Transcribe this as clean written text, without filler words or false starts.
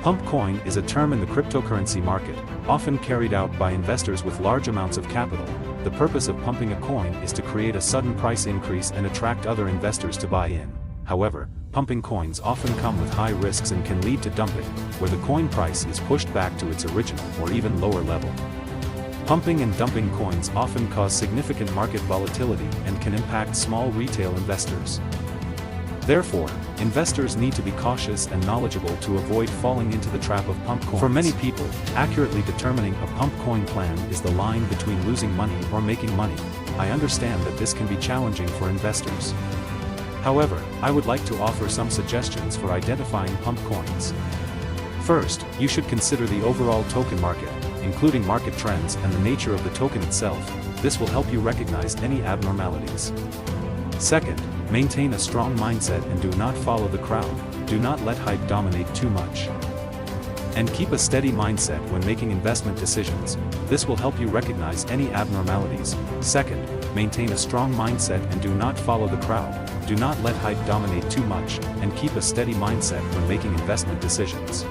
Pump coin is a term in the cryptocurrency market, often carried out by investors with large amounts of capital. The purpose of pumping a coin is to create a sudden price increase and attract other investors to buy in. However, pumping coins often come with high risks and can lead to dumping, where the coin price is pushed back to its original or even lower level. Pumping and dumping coins often cause significant market volatility and can impact small retail investors. Therefore, investors need to be cautious and knowledgeable to avoid falling into the trap of pump coins. For many people, accurately determining a pump coin plan is the line between losing money or making money. I understand that this can be challenging for investors. However, I would like to offer some suggestions for identifying pump coins. First, you should consider the overall token market, including market trends and the nature of the token itself. This will help you recognize any abnormalities. Second, maintain a strong mindset and do not follow the crowd. Do not let hype dominate too much. And keep a steady mindset when making investment decisions. This will help you recognize any abnormalities. Second, maintain a strong mindset and do not follow the crowd. Do not let hype dominate too much, and keep a steady mindset when making investment decisions.